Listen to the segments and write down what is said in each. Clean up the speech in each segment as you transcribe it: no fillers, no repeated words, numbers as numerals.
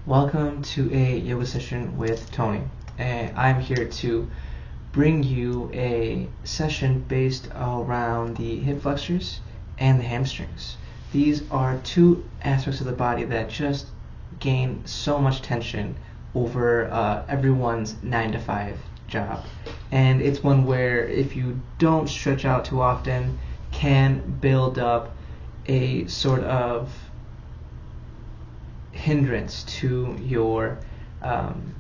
Welcome to a yoga session with Tony, and I'm here to bring you a session based around the hip flexors and the hamstrings. These are two aspects of the body that just gain so much tension over everyone's 9 to 5 job, and it's one where if you don't stretch out too often can build up a sort of hindrance to your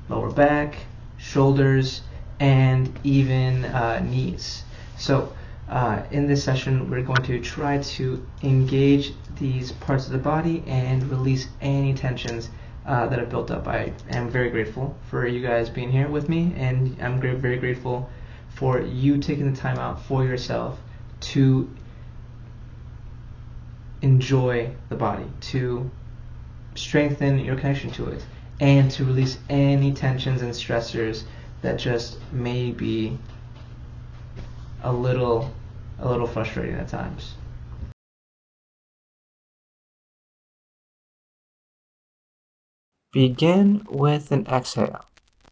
lower back, shoulders, and even knees. So in this session we're going to try to engage these parts of the body and release any tensions that have built up. I am very grateful for you guys being here with me, and I'm very grateful for you taking the time out for yourself to enjoy the body, to strengthen your connection to it, and to release any tensions and stressors that just may be a little frustrating at times. Begin with an exhale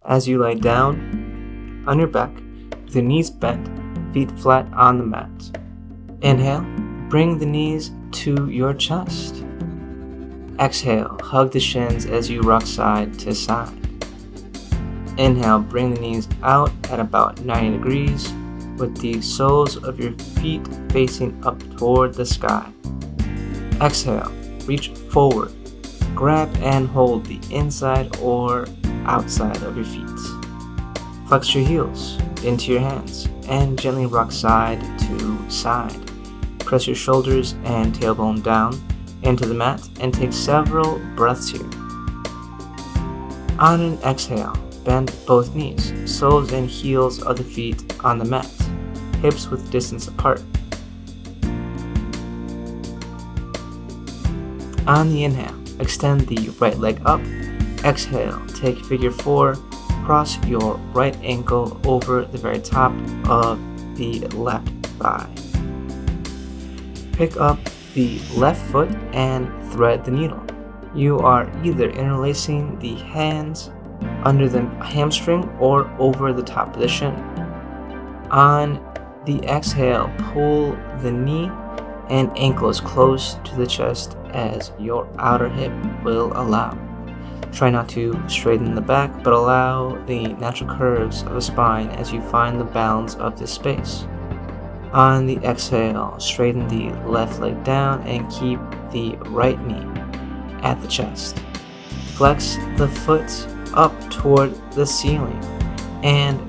as you lie down on your back with your knees bent, feet flat on the mat. Inhale, bring the knees to your chest. Exhale, hug the shins as you rock side to side. Inhale, bring the knees out at about 90 degrees with the soles of your feet facing up toward the sky. Exhale, reach forward, grab and hold the inside or outside of your feet. Flex your heels into your hands and gently rock side to side. Press your shoulders and tailbone down into the mat and take several breaths here. On an exhale, bend both knees, soles and heels of the feet on the mat, hips width distance apart. On the inhale, extend the right leg up. Exhale, take figure 4, cross your right ankle over the very top of the left thigh. Pick up the left foot and thread the needle. You are either interlacing the hands under the hamstring or over the top of the shin. On the exhale, pull the knee and ankle as close to the chest as your outer hip will allow. Try not to straighten the back, but allow the natural curves of the spine as you find the balance of this space. On the exhale, straighten the left leg down and keep the right knee at the chest. Flex the foot up toward the ceiling and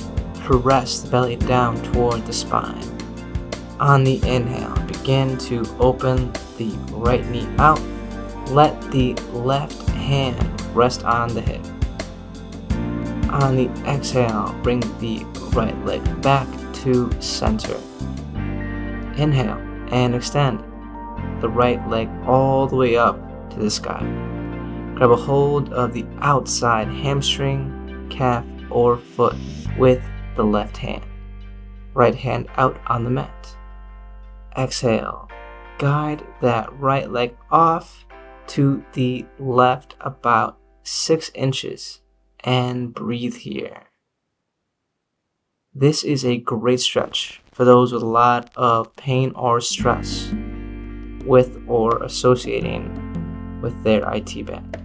press the belly down toward the spine. On the inhale, begin to open the right knee out. Let the left hand rest on the hip. On the exhale, bring the right leg back to center. Inhale and extend the right leg all the way up to the sky. Grab a hold of the outside hamstring, calf, or foot with the left hand. Right hand out on the mat. Exhale. Guide that right leg off to the left about 6 inches and breathe here. This is a great stretch for those with a lot of pain or stress with or associating with their IT band.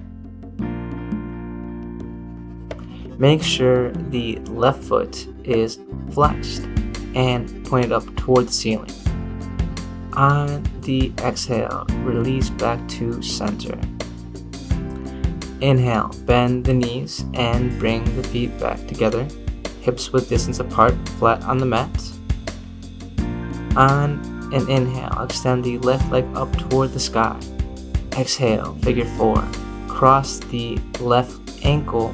Make sure the left foot is flexed and pointed up toward the ceiling. On the exhale, release back to center. Inhale, bend the knees and bring the feet back together, hips width distance apart, flat on the mat. On an inhale, extend the left leg up toward the sky. Exhale, figure 4. Cross the left ankle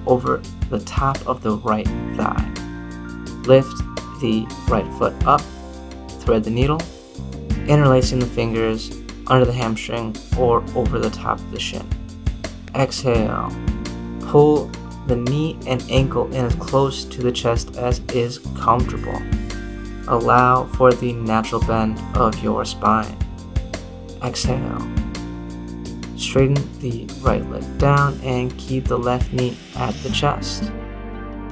over the top of the right thigh. Lift the right foot up, thread the needle, interlacing the fingers under the hamstring or over the top of the shin. Exhale. Pull the knee and ankle in as close to the chest as is comfortable. Allow for the natural bend of your spine. Exhale. Straighten the right leg down and keep the left knee at the chest.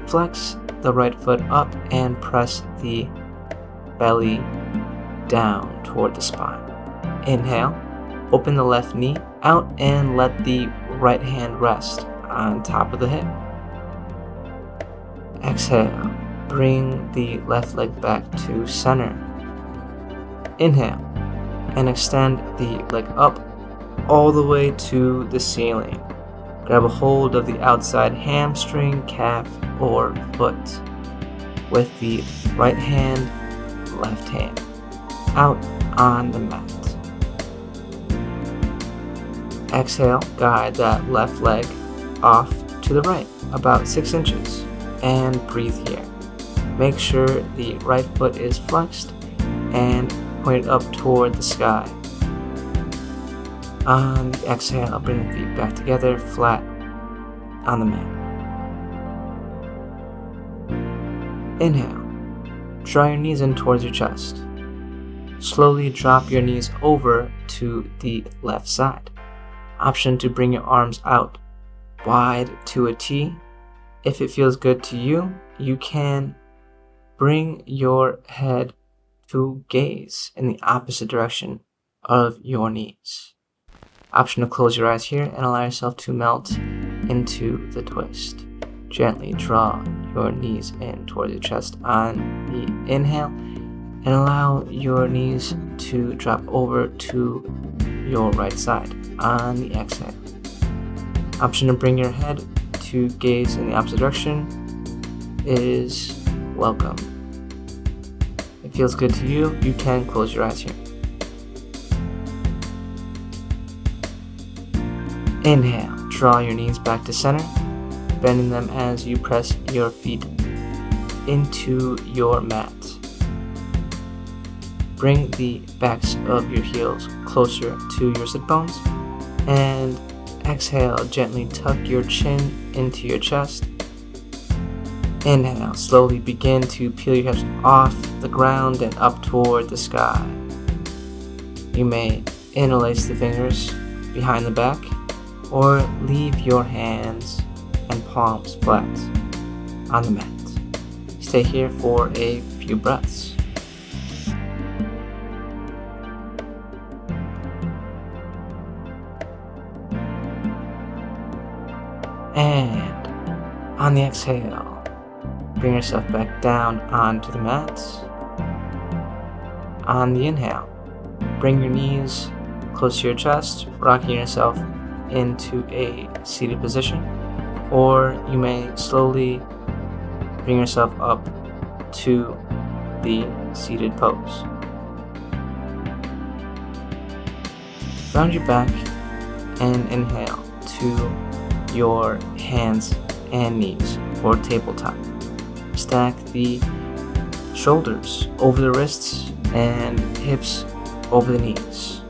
Flex the right foot up and press the belly down toward the spine. Inhale, open the left knee out and let the right hand rest on top of the hip. Exhale, bring the left leg back to center. Inhale, and extend the leg up all the way to the ceiling. Grab a hold of the outside hamstring, calf, or foot with the right hand, left hand out on the mat. Exhale, guide that left leg off to the right about 6 inches and breathe here. Make sure the right foot is flexed and pointed up toward the sky. On the exhale, bring the feet back together, flat on the mat. Inhale, draw your knees in towards your chest. Slowly drop your knees over to the left side. Option to bring your arms out wide to a T. If it feels good to you, you can bring your head to gaze in the opposite direction of your knees. Option to close your eyes here and allow yourself to melt into the twist. Gently draw your knees in towards your chest on the inhale and allow your knees to drop over to your right side on the exhale. Option to bring your head to gaze in the opposite direction is welcome. If it feels good to you, you can close your eyes here. Inhale, draw your knees back to center, bending them as you press your feet into your mat. Bring the backs of your heels closer to your sit bones and exhale, gently tuck your chin into your chest. Inhale, slowly begin to peel your hips off the ground and up toward the sky. You may interlace the fingers behind the back or leave your hands and palms flat on the mat. Stay here for a few breaths. And on the exhale, bring yourself back down onto the mat. On the inhale, bring your knees close to your chest, rocking yourself into a seated position, or you may slowly bring yourself up to the seated pose. Round your back and inhale to your hands and knees for tabletop. Stack the shoulders over the wrists and hips over the knees.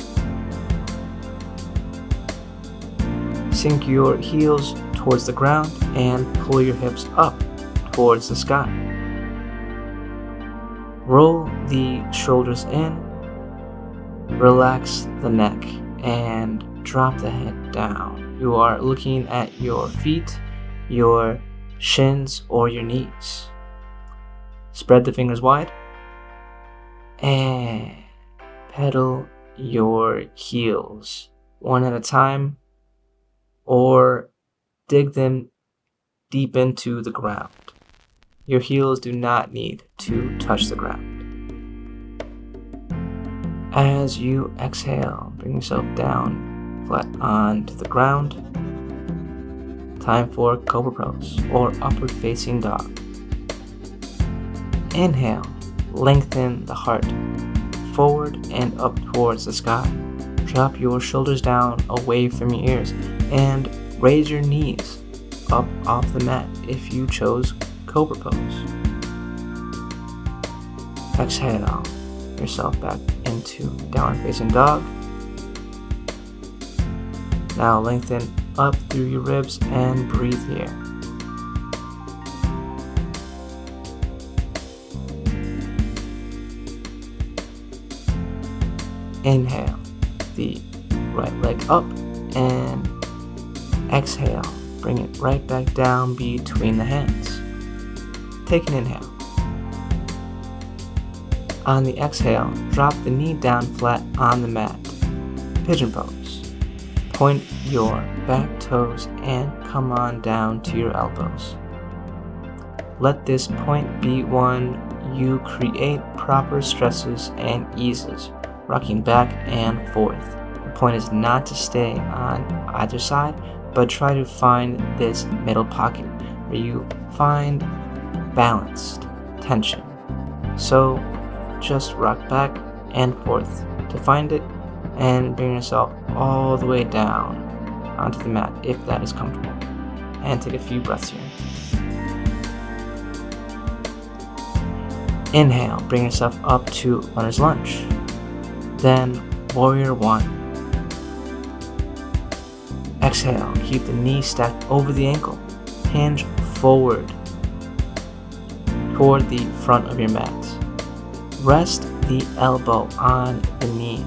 Sink your heels towards the ground and pull your hips up towards the sky. Roll the shoulders in, relax the neck, and drop the head down. You are looking at your feet, your shins, or your knees. Spread the fingers wide and pedal your heels one at a time, or dig them deep into the ground. Your heels do not need to touch the ground. As you exhale, bring yourself down flat onto the ground. Time for Cobra Pose or Upward Facing Dog. Inhale, lengthen the heart forward and up towards the sky. Drop your shoulders down away from your ears and raise your knees up off the mat if you chose Cobra Pose. Exhale yourself back into Downward Facing Dog. Now lengthen up through your ribs and breathe here. Inhale the right leg up and exhale. Bring it right back down between the hands. Take an inhale. On the exhale, drop the knee down flat on the mat. Pigeon pose. Point your back toes and come on down to your elbows. Let this point be one you create proper stresses and eases, rocking back and forth. The point is not to stay on either side, but try to find this middle pocket where you find balanced tension. So just rock back and forth to find it and bring yourself all the way down onto the mat if that is comfortable. And take a few breaths here. Inhale, bring yourself up to Runner's Lunge. Then Warrior One. Exhale, keep the knee stacked over the ankle. Hinge forward toward the front of your mat. Rest the elbow on the knee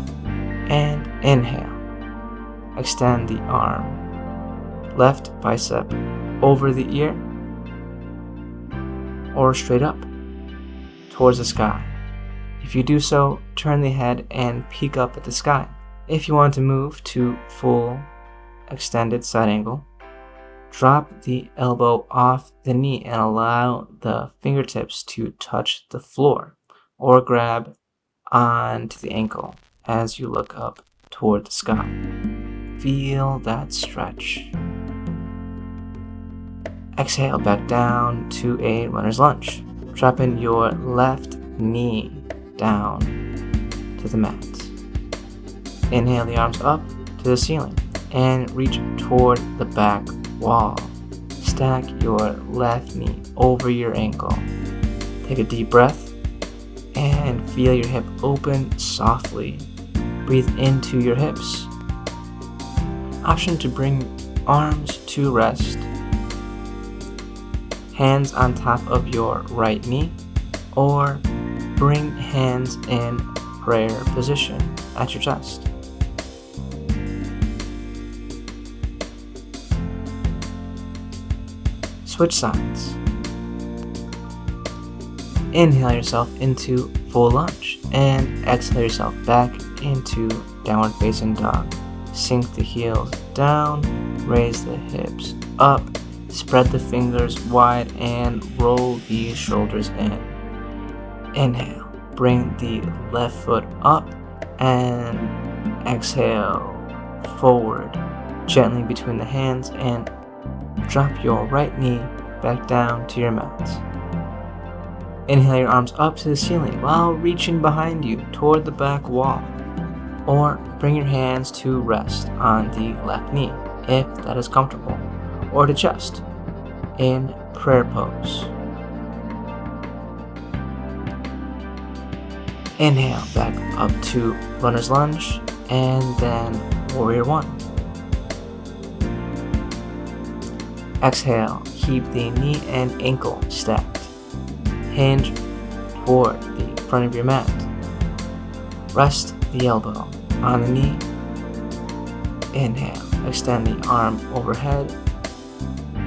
and inhale. Extend the arm. Left bicep over the ear or straight up towards the sky. If you do so, turn the head and peek up at the sky. If you want to move to full extended side angle, drop the elbow off the knee and allow the fingertips to touch the floor or grab onto the ankle as you look up toward the sky. Feel that stretch. Exhale back down to a Runner's Lunge. Dropping your left knee down to the mat. Inhale the arms up to the ceiling and reach toward the back wall. Stack your left knee over your ankle. Take a deep breath and feel your hip open softly. Breathe into your hips. Option to bring arms to rest. Hands on top of your right knee, or bring hands in prayer position at your chest. Switch sides. Inhale yourself into full lunge and exhale yourself back into Downward Facing Dog. Sink the heels down, raise the hips up, spread the fingers wide and roll the shoulders in. Inhale, bring the left foot up and exhale forward gently between the hands and drop your right knee back down to your mat. Inhale your arms up to the ceiling while reaching behind you toward the back wall, or bring your hands to rest on the left knee if that is comfortable, or to chest in prayer pose. Inhale back up to Runner's Lunge and then Warrior One. Exhale, keep the knee and ankle stacked. Hinge toward the front of your mat. Rest the elbow on the knee. Inhale, extend the arm overhead.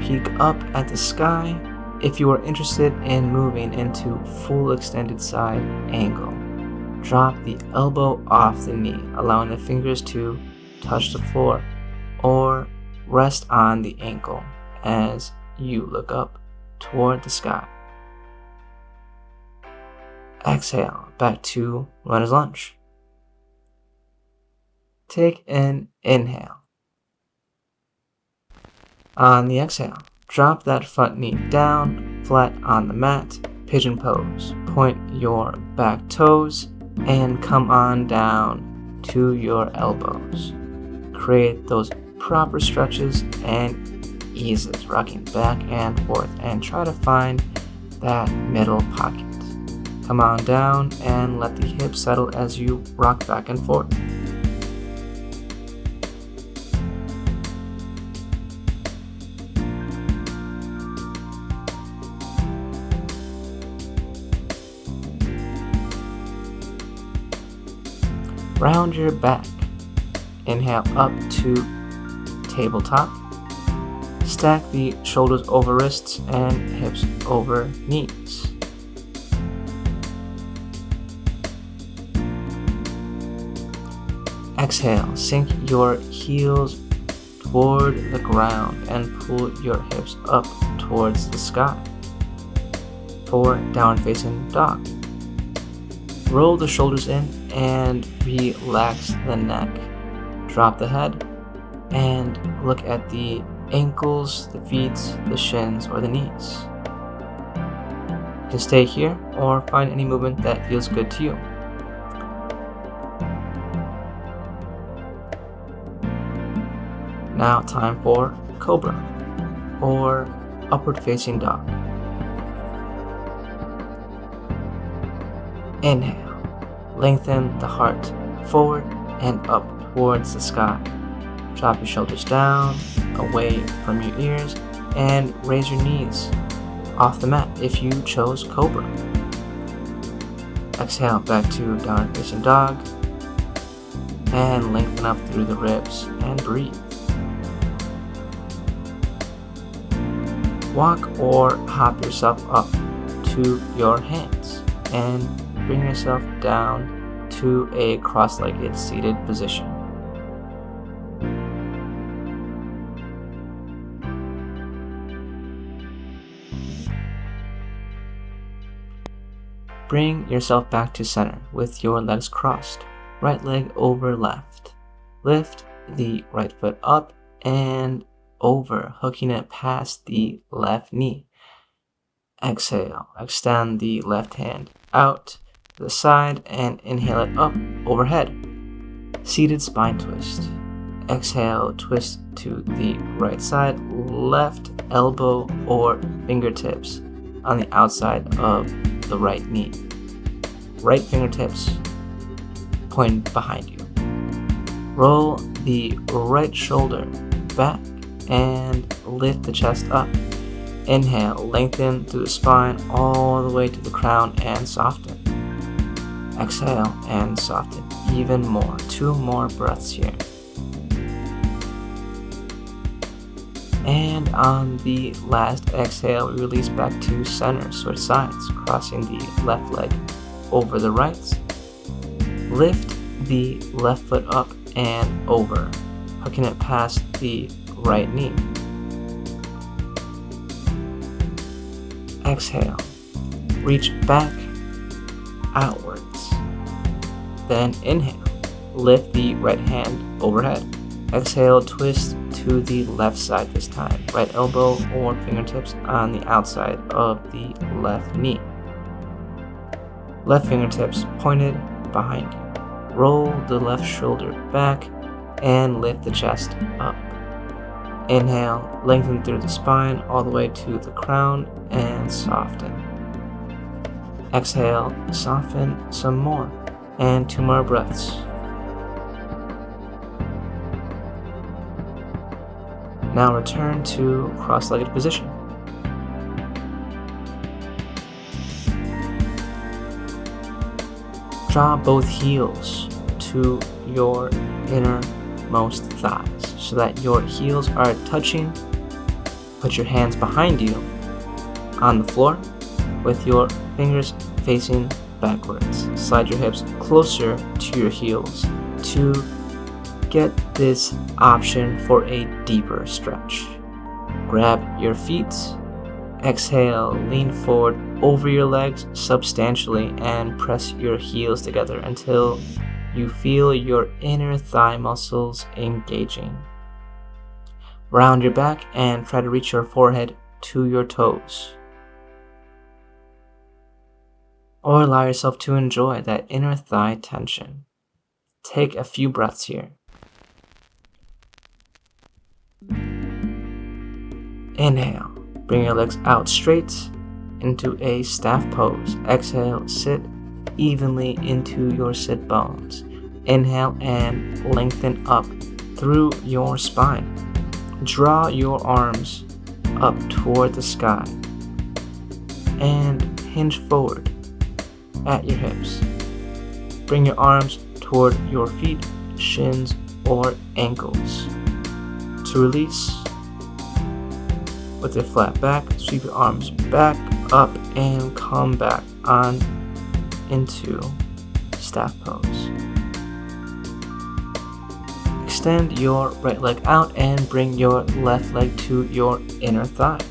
Peek up at the sky if you are interested in moving into full extended side angle. Drop the elbow off the knee, allowing the fingers to touch the floor or rest on the ankle as you look up toward the sky. Exhale, back to Runner's Lunge. Take an inhale. On the exhale, drop that front knee down, flat on the mat, pigeon pose. Point your back toes and come on down to your elbows. Create those proper stretches and eases, rocking back and forth, and try to find that middle pocket. Come on down and let the hips settle as you rock back and forth. Round your back. Inhale up to tabletop. Stack the shoulders over wrists and hips over knees. Exhale, sink your heels toward the ground and pull your hips up towards the sky. For downward facing dog. Roll the shoulders in and relax the neck. Drop the head and look at the ankles, the feet, the shins, or the knees. You can stay here or find any movement that feels good to you. Now time for Cobra or upward facing dog. Inhale, lengthen the heart forward and up towards the sky. Drop your shoulders down, away from your ears, and raise your knees off the mat if you chose Cobra. Exhale back to downward facing dog, and lengthen up through the ribs and breathe. Walk or hop yourself up to your hands and bring yourself down to a cross-legged seated position. Bring yourself back to center with your legs crossed, right leg over left. Lift the right foot up and over, hooking it past the left knee. Exhale, extend the left hand out to the side and inhale it up overhead. Seated spine twist. Exhale, twist to the right side, left elbow or fingertips on the outside of the right knee. Right fingertips point behind you. Roll the right shoulder back and lift the chest up. Inhale, lengthen through the spine all the way to the crown and soften. Exhale and soften even more. 2 more breaths here. And on the last exhale, release back to center, switch sides, crossing the left leg over the right. Lift the left foot up and over, hooking it past the right knee. Exhale, reach back outwards. Then inhale, lift the right hand overhead. Exhale, twist to the left side this time. Right elbow or fingertips on the outside of the left knee. Left fingertips pointed behind you. Roll the left shoulder back and lift the chest up. Inhale, lengthen through the spine all the way to the crown and soften. Exhale, soften some more, and 2 more breaths. Now return to cross-legged position. Draw both heels to your innermost thighs so that your heels are touching. Put your hands behind you on the floor with your fingers facing backwards. Slide your hips closer to your heels to get this option for a deeper stretch. Grab your feet. Exhale, lean forward over your legs substantially and press your heels together until you feel your inner thigh muscles engaging. Round your back and try to reach your forehead to your toes. Or allow yourself to enjoy that inner thigh tension. Take a few breaths here. Inhale, bring your legs out straight into a staff pose. Exhale, sit evenly into your sit bones. Inhale and lengthen up through your spine. Draw your arms up toward the sky and hinge forward at your hips. Bring your arms toward your feet, shins, or ankles. To release, with a flat back, sweep your arms back, up, and come back on into staff pose. Extend your right leg out and bring your left leg to your inner thigh.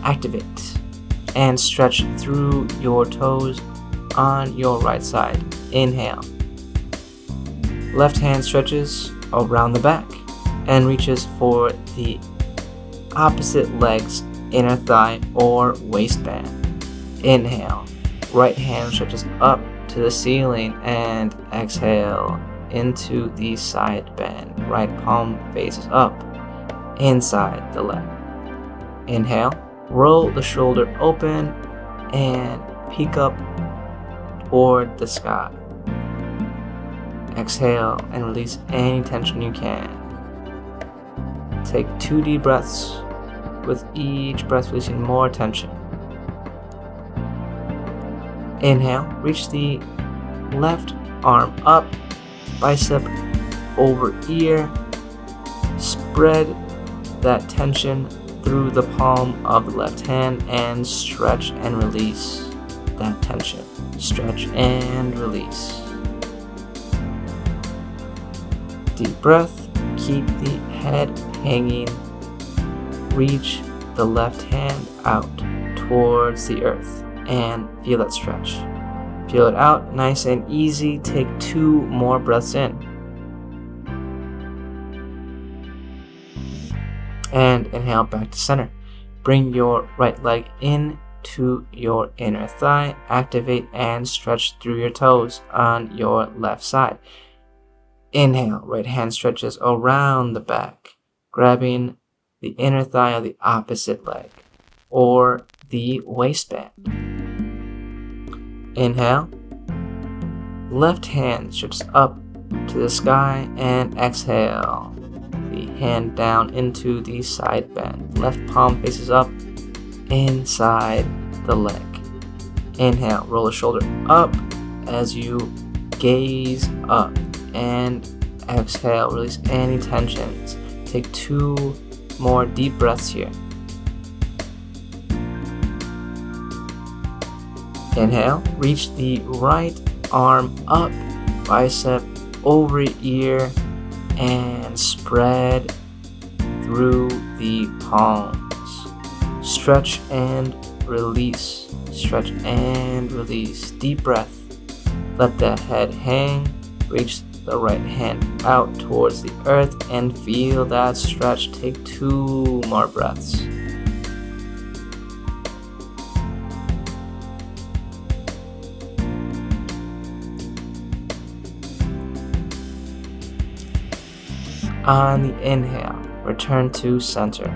Activate and stretch through your toes on your right side. Inhale. Left hand stretches around the back and reaches for the opposite leg's inner thigh or waistband. Inhale. Right hand stretches up to the ceiling and exhale into the side bend. Right palm faces up inside the leg. Inhale. Roll the shoulder open and peek up toward the sky. Exhale and release any tension you can. Take 2 deep breaths, with each breath releasing more tension. Inhale, reach the left arm up, bicep over ear. Spread that tension through the palm of the left hand and stretch and release that tension. Stretch and release. Deep breath, keep the head hanging. Reach the left hand out towards the earth and feel that stretch. Feel it out, nice and easy. Take 2 more breaths in. And inhale back to center. Bring your right leg in to your inner thigh. Activate and stretch through your toes on your left side. Inhale, right hand stretches around the back, grabbing the inner thigh of the opposite leg or the waistband. Inhale, left hand stretches up to the sky and exhale. The hand down into the side bend. Left palm faces up inside the leg. Inhale, roll the shoulder up as you gaze up. And exhale, release any tensions. Take 2 more deep breaths here. Inhale, reach the right arm up, bicep over ear, and spread through the palms. Stretch and release. Stretch and release. Deep breath. Let the head hang. Reach the right hand out towards the earth and feel that stretch. Take 2 more breaths. On the inhale, return to center.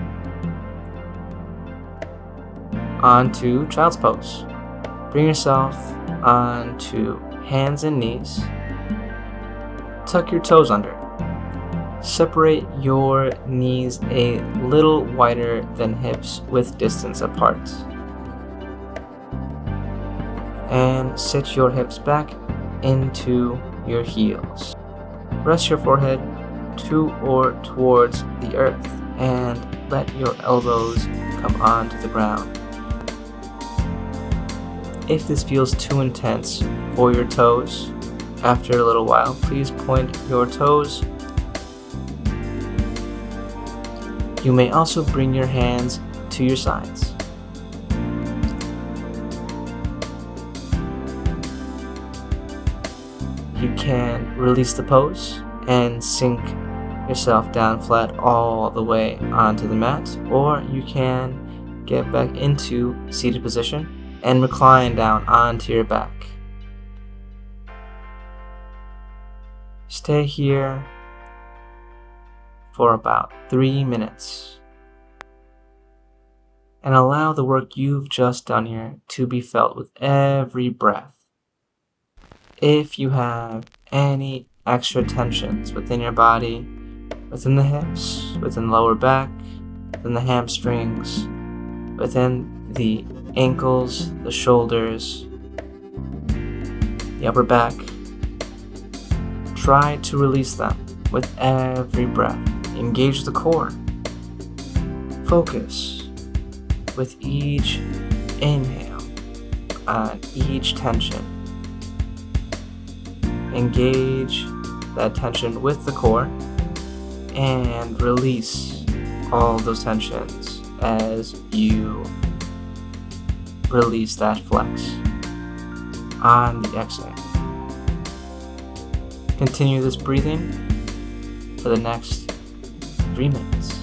Onto child's pose. Bring yourself onto hands and knees. Tuck your toes under. Separate your knees a little wider than hips with distance apart. And sit your hips back into your heels. Rest your forehead to or towards the earth and let your elbows come onto the ground. If this feels too intense for your toes, after a little while, please point your toes. You may also bring your hands to your sides. You can release the pose and sink yourself down flat all the way onto the mat, or you can get back into seated position and recline down onto your back. Stay here for about 3 minutes. and allow the work you've just done here to be felt with every breath. If you have any extra tensions within your body, within the hips, within the lower back, within the hamstrings, within the ankles, the shoulders, the upper back, try to release them with every breath. Engage the core. Focus with each inhale on each tension. Engage that tension with the core and release all those tensions as you release that flex on the exhale. Continue this breathing for the next 3 minutes.